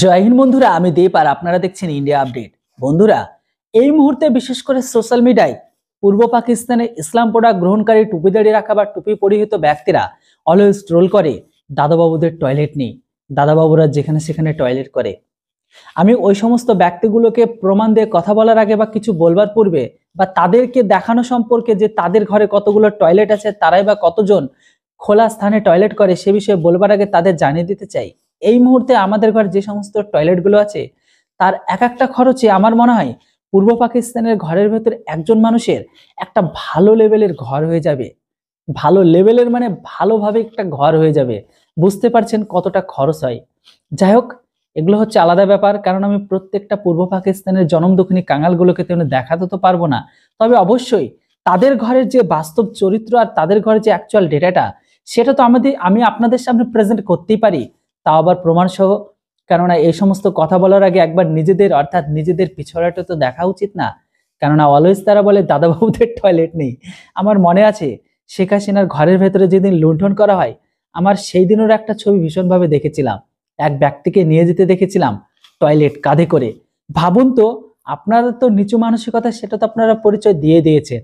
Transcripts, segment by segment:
জয় হিন্দ বন্ধুরা, আমি দীপ আর আপনারা দেখছেন ইন্ডিয়া আপডেট। বন্ধুরা, এই মুহূর্তে বিশেষ করে সোশ্যাল মিডিয়ায় পূর্ব পাকিস্তানে ইসলাম প্রোডাক্ট গ্রহণকারী টুপিদাড়ি রাখা বা টুপি পরিহিত ব্যক্তিরা অলওয়েজ ট্রোল করে দাদাবাবুদের টয়লেট নেই, দাদাবাবুরা যেখানে সেখানে টয়লেট করে। আমি ওই সমস্ত ব্যক্তিগুলোকে প্রমাণ দিয়ে কথা বলার আগে বা কিছু বলবার পূর্বে বা তাদেরকে দেখানো সম্পর্কে যে তাদের ঘরে কতগুলো টয়লেট আছে, তারাই বা কতজন খোলা স্থানে টয়লেট করে সে বিষয়ে বলবার আগে তাদের জানিয়ে দিতে চাই, এই মুহূর্তে আমাদের ঘরে যে সমস্ত টয়লেটগুলো আছে তার এক একটা খরচে আমার মনে হয় পূর্ব পাকিস্তানের ঘরের ভেতর একজন মানুষের একটা ভালো লেভেলের ঘর হয়ে যাবে। ভালো লেভেলের মানে ভালোভাবে একটা ঘর হয়ে যাবে। বুঝতে পারছেন কতটা খরচ হয়। যাই হোক, এগুলো হচ্ছে আলাদা ব্যাপার, কারণ আমি প্রত্যেকটা পূর্ব পাকিস্তানের জনম দক্ষিণী কাঙালগুলোকে তেমনি দেখাতে তো পারবো না। তবে অবশ্যই তাদের ঘরের যে বাস্তব চরিত্র আর তাদের ঘরের যে অ্যাকচুয়াল ডেটাটা, সেটা তো আমি আপনাদের সামনে প্রেজেন্ট করতেই পারি, তাও আবার প্রমাণ সহ। কেননা এই সমস্ত কথা বলার আগে একবার নিজেদের অর্থাৎ নিজেদের পিছড়াটা তো দেখা উচিত না। কেননা অলওয়েজ তারা বলে দাদাবাবুদের টয়লেট নেই। আমার মনে আছে শেখ হাসিনার ঘরের ভেতরে যেদিন লুণ্ঠন করা হয়, আমার সেই দিনের একটা ছবি ভীষণভাবে দেখেছিলাম। এক ব্যক্তিকে নিয়ে যেতে দেখেছিলাম টয়লেট কাঁধে করে। ভাবুন তো, আপনারা তো নিচু মানসিকতা সেটা তো আপনারা পরিচয় দিয়ে দিয়েছেন।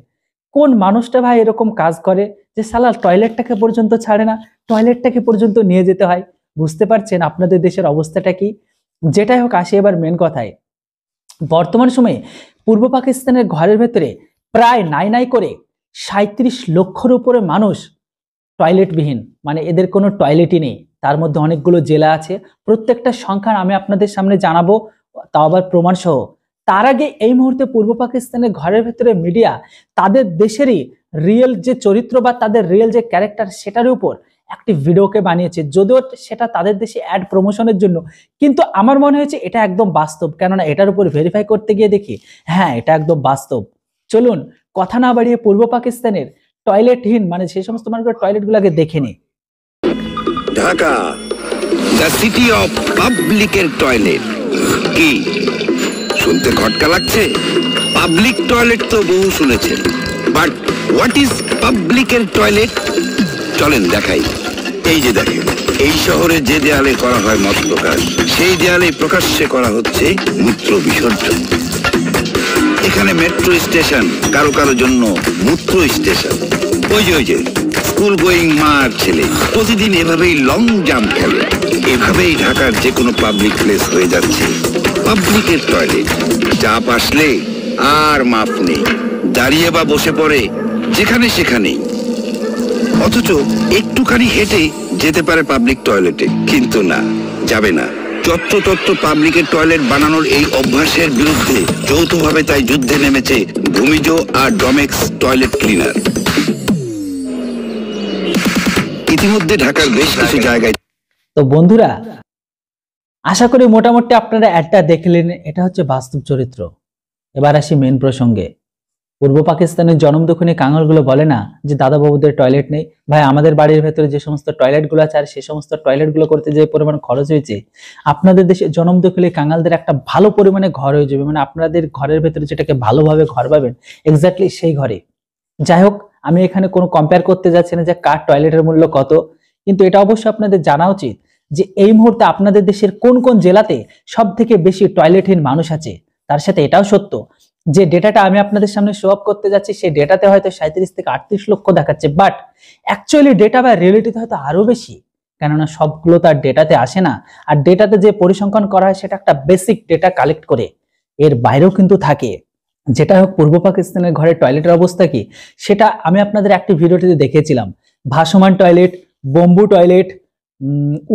কোন মানুষটা ভাই এরকম কাজ করে যে সালা টয়লেটটাকে পর্যন্ত ছাড়ে না, টয়লেটটাকে পর্যন্ত নিয়ে যেতে হয়? বুঝতে পারছেন আপনাদের দেশের অবস্থাটা কি? যেটাই হোক, আসি এবার মেন কথায়। বর্তমান সময়ে পূর্ব পাকিস্তানের ঘরের ভেতরে প্রায় নাই করে 37 লক্ষের উপরে মানুষ টয়লেটবিহীন, মানে এদের কোনো টয়লেটই নেই। তার মধ্যে অনেকগুলো জেলা আছে, প্রত্যেকটা সংখ্যা আমি আপনাদের সামনে জানাবো, তাও আবার প্রমাণ সহ। তার আগে এই মুহূর্তে পূর্ব পাকিস্তানের ঘরের ভেতরে মিডিয়া তাদের দেশেরই রিয়েল যে চরিত্র বা তাদের রিয়েল যে ক্যারেক্টার সেটার উপর একটি ভিডিওকে বানিয়েছে, যদিও সেটা তাদের দেশে অ্যাড প্রমোশনের জন্য, কিন্তু আমার মনে হয়েছে এটা একদম বাস্তব। কেননা এটার উপর ভেরিফাই করতে গিয়ে দেখি হ্যাঁ, এটা একদম বাস্তব। চলুন কথা না বাড়িয়ে পূর্ব পাকিস্তানের টয়লেটহীন মানে সেই সমস্ত মানুষের টয়লেট গুলাকে দেখে নি। ঢাকা, দ্য সিটি অফ পাবলিকের টয়লেট। কি শুনতে খটকা লাগছে? পাবলিক টয়লেট তো বহু শুনেছেন, বাট হোয়াট ইজ পাবলিকের টয়লেট? চলেন দেখাই। এই যে দেখেন, এই শহরে যে দেয়ালে করা হয় মত প্রকাশ, সেই দেয়ালে প্রকাশ্যে করা হচ্ছে মূত্র বিসর্জন। এখানে মেট্রো স্টেশন, কারো কারো জন্য মূত্র স্টেশন। ওই যে স্কুল গোয়িং মা আর ছেলে প্রতিদিন এভাবেই লং জাম্প খেলে। এভাবেই ঢাকার যে কোনো পাবলিক প্লেস হয়ে যাচ্ছে পাবলিকের টয়লেট। চাপ আসলে আর মাপ নেই, দাঁড়িয়ে বা বসে পড়ে যেখানে সেখানেই। অথচ একটুখানি হেঁটে যেতে পারে পাবলিক টয়লেটে, কিন্তু না, যাবে না। যত্রতত্র পাবলিকের টয়লেট বানানোর এই অভ্যাসের বিরুদ্ধে যৌথভাবে তাই যুদ্ধে নেমেছে ভূমিজ আর ডমেক্স টয়লেট ক্লিনার। ইতিমধ্যে ঢাকার বেশ কিছু জায়গায়। তো বন্ধুরা, আশা করি মোটামুটি আপনারা অ্যাডটা দেখলেন, এটা হচ্ছে বাস্তব চরিত্র। এবার আসি মেন প্রসঙ্গে। পূর্ব পাকিস্তানের জনম দক্ষিণী কাঙালগুলো বলে না যে দাদাবাবুদের টয়লেট নেই। ভাই, আমাদের বাড়ির ভেতরে যে সমস্ত টয়লেটগুলো আছে আর সেই সমস্ত টয়লেটগুলো করতে যে পরিমাণ খরচ হয়েছে, আপনাদের দেশে জনম দক্ষিণী কাঙালদের একটা ভালো পরিমাণে ঘর হয়ে যাবে। মানে আপনাদের ঘরের ভেতরে যেটাকে ভালোভাবে ঘর পাবেন, এক্স্যাক্টলি সেই ঘরে। যাই হোক, আমি এখানে কোনো কম্পেয়ার করতে যাচ্ছি না যে কার টয়লেটের মূল্য কত, কিন্তু এটা অবশ্যই আপনাদের জানা উচিত যে এই মুহূর্তে আপনাদের দেশের কোন কোন জেলাতে সব থেকে বেশি টয়লেটহীন মানুষ আছে। তার সাথে এটাও সত্য যে ডেটাটা আমি আপনাদের সামনে শো আপ করতে যাচ্ছি, সেই ডেটাতে হয়তো 37 থেকে 38 লক্ষ দেখাচ্ছে, বাট অ্যাকচুয়ালি ডেটা বা রিয়েলিটিতে হয়তো আরো বেশি। কেননা সবগুলো তার ডেটাতে আসে না, আর ডেটাতে যে পরিসংখ্যান করা হয় সেটা একটা বেসিক ডেটা কালেক্ট করে, এর বাইরেও কিন্তু থাকে। যেটা হোক, পূর্ব পাকিস্তানের ঘরে টয়লেটের অবস্থা কি সেটা আমি আপনাদের একটি ভিডিওটিতে দেখিয়েছিলাম। ভাসমান টয়লেট, বম্বু টয়লেট,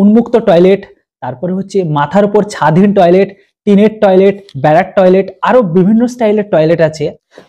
উন্মুক্ত টয়লেট, তারপরে হচ্ছে মাথার উপর ছাদহীন টয়লেট, টিনের টয়লেট, ব্যারাক টয়লেট, আরো বিভিন্ন স্টাইলের টয়লেট আছে।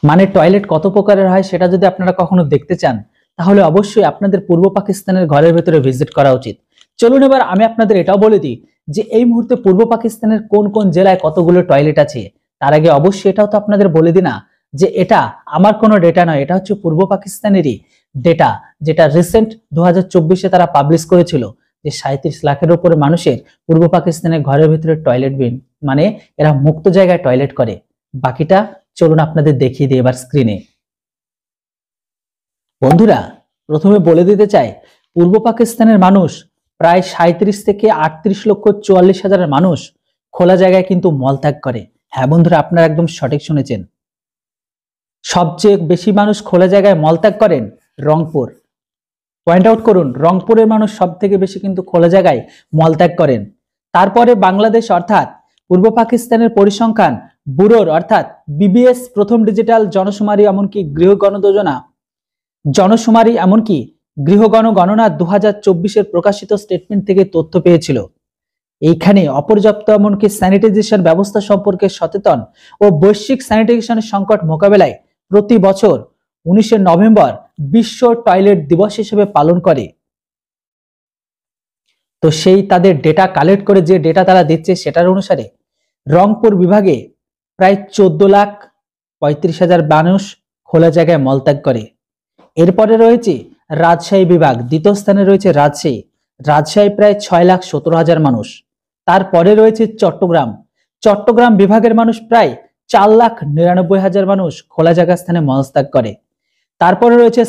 মানে টয়লেট কত প্রকারের হয় সেটা যদি আপনারা কখনো দেখতে চান, তাহলে অবশ্যই আপনাদের পূর্ব পাকিস্তানের ঘরের ভেতরে ভিজিট করা উচিত। চলুন এবার আমি আপনাদের এটাও বলে দিই যে এই মুহূর্তে পূর্ব পাকিস্তানের কোন কোন জেলায় কতগুলো টয়লেট আছে। তার আগে অবশ্যই এটাও তো আপনাদের বলে দিই না যে এটা আমার কোনো ডেটা নয়, এটা হচ্ছে পূর্ব পাকিস্তানেরই ডেটা, যেটা রিসেন্ট 2024-এ তারা পাবলিশ করেছিল যে 37 লাখের উপরে মানুষের পূর্ব পাকিস্তানের ঘরের ভিতরে টয়লেট বিন, মানে এরা মুক্ত জায়গায় টয়লেট করে। বাকিটা চলুন আপনাদের দেখিয়ে দিই এবার স্ক্রিনে। বন্ধুরা, প্রথমে বলে দিতে চাই পূর্ব পাকিস্তানের মানুষ প্রায় 37 থেকে 38 লক্ষ 44 হাজার মানুষ খোলা জায়গায় কিন্তু মলত্যাগ করে। হ্যাঁ বন্ধুরা, আপনারা একদম সঠিক শুনেছেন। সবচেয়ে বেশি মানুষ খোলা জায়গায় মলত্যাগ করেন রংপুর। পয়েন্ট আউট করুন, রংপুরের মানুষ সব থেকে বেশি কিন্তু খোলা জায়গায় মলত্যাগ করেন। তারপরে বাংলাদেশ অর্থাৎ পূর্ব পাকিস্তানের পরিসংখ্যান ব্যুরোর অর্থাৎ বিবিএস প্রথম ডিজিটাল জনশুমারি এমনকি গৃহগণনা 2024-এর প্রকাশিত স্টেটমেন্ট থেকে তথ্য পেয়েছিল। এইখানে অপর্যাপ্ত এমনকি স্যানিটাইজেশন ব্যবস্থা সম্পর্কে সচেতন ও বৈশ্বিক স্যানিটাইজেশনের সংকট মোকাবেলায় প্রতি বছর 19 নভেম্বর বিশ্ব টয়লেট দিবস হিসেবে পালন করে। তো সেই তাদের ডেটা কালেক্ট করে যে ডেটা তারা দিচ্ছে সেটার অনুসারে রংপুর বিভাগে প্রায় 14,35,000 মানুষ খোলা জায়গায় মলত্যাগ করে। এরপরে রয়েছে রাজশাহী বিভাগ, দ্বিতীয় স্থানে রয়েছে রাজশাহী প্রায় 6,17,000 মানুষ। তারপরে রয়েছে চট্টগ্রাম বিভাগের মানুষ প্রায় 4,99,000 মানুষ খোলা জায়গা স্থানে মলত্যাগ করে। তারপরে রয়েছে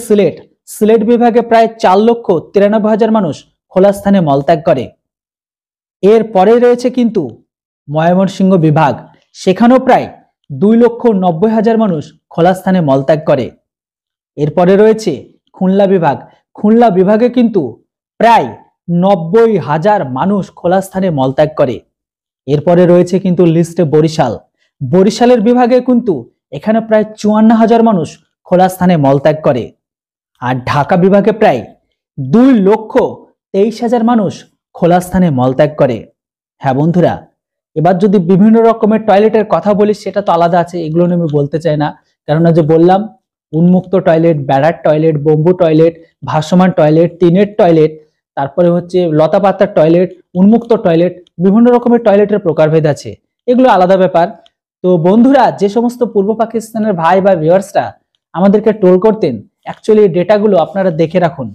সিলেট বিভাগে প্রায় 4,93,000 মানুষ খোলা স্থানে মলত্যাগ করে। এরপরে রয়েছে কিন্তু ময়মনসিংহ বিভাগ, সেখানেও প্রায় 2,90,000 মানুষ খোলা স্থানে মলত্যাগ করে। এরপরে রয়েছে খুলনা বিভাগে কিন্তু প্রায় 90,000 মানুষ খোলা স্থানে মলত্যাগ করে। এরপরে রয়েছে কিন্তু লিস্টে বরিশালের বিভাগে কিন্তু এখানে প্রায় 54,000 মানুষ খোলা স্থানে মলত্যাগ করে। আর ঢাকা বিভাগে প্রায় 2,23,000 মানুষ খোলা স্থানে মলত্যাগ করে। হ্যাঁ বন্ধুরা, এবার যদি বিভিন্ন রকমের টয়লেটের কথা বলি সেটা তো আলাদা আছে, এগুলো নিয়ে আমি বলতে চাই না। কেননা যে বললাম উন্মুক্ত টয়লেট, বেড়ার টয়লেট, বম্বু টয়লেট, ভাসমান টয়লেট, টিনের টয়লেট, তারপরে হচ্ছে লতা পাতার টয়লেট, উন্মুক্ত টয়লেট, বিভিন্ন রকমের টয়লেটের প্রকারভেদ আছে, এগুলো আলাদা ব্যাপার। তো বন্ধুরা, যে সমস্ত পূর্ব পাকিস্তানের ভাই বা ভিউয়ার্সরা আমাদেরকে ট্রোল করতেন, অ্যাকচুয়ালি এই ডেটাগুলো আপনারা দেখে রাখুন।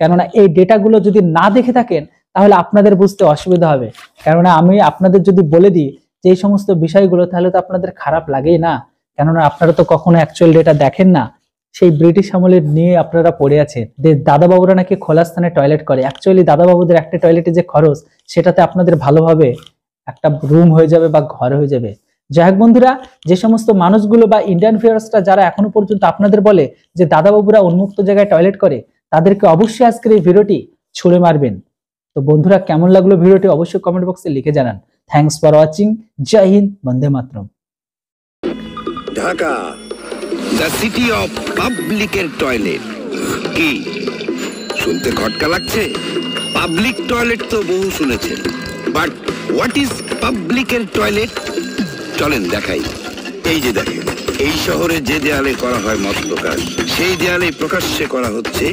কেননা এই ডেটাগুলো যদি না দেখে থাকেন তাহলে আপনাদের বুঝতে অসুবিধা হবে। কেননা আমি আপনাদের যদি বলে দিই যে এই সমস্ত বিষয়গুলো, তাহলে তো আপনাদের খারাপ লাগেই না। কেননা আপনারা তো কখনো অ্যাকচুয়াল ডেটা দেখেন না। সেই ব্রিটিশ আমলের নিয়ে আপনারা পড়ে আছেন যে দাদাবাবুরা নাকি খোলা স্থানে টয়লেট করে। অ্যাকচুয়ালি দাদাবাবুদের একটা টয়লেটে যে খরচ, সেটাতে আপনাদের ভালোভাবে একটা রুম হয়ে যাবে বা ঘর হয়ে যাবে। যাই হোক বন্ধুরা, যে সমস্ত মানুষগুলো বা ইন্ডিয়ান ভিউয়ার্সরা যারা এখনো পর্যন্ত আপনাদের বলে যে দাদাবাবুরা উন্মুক্ত জায়গায় টয়লেট করে, তাদেরকে অবশ্যই আজকের এই ভিডিওটি ছুঁড়ে মারবেন। তো বন্ধুরা, কেমন লাগলো ভিডিওটি অবশ্যই কমেন্ট বক্সে লিখে জানান। Thanks for watching. Jai Hind, Vande Mataram. Dhaka, the city of পাবলিকের টয়লেট। কি শুনতে খটকা লাগছে? পাবলিক টয়লেট তো বহু শুনেছেন, বাট হোয়াট ইজ পাবলিকের টয়লেট? চলেন দেখাই। এই যে দেখেন, এই শহরে যে দেয়ালে করা হয় মত প্রকাশ, সেই দেয়ালে প্রকাশ্যে করা হচ্ছে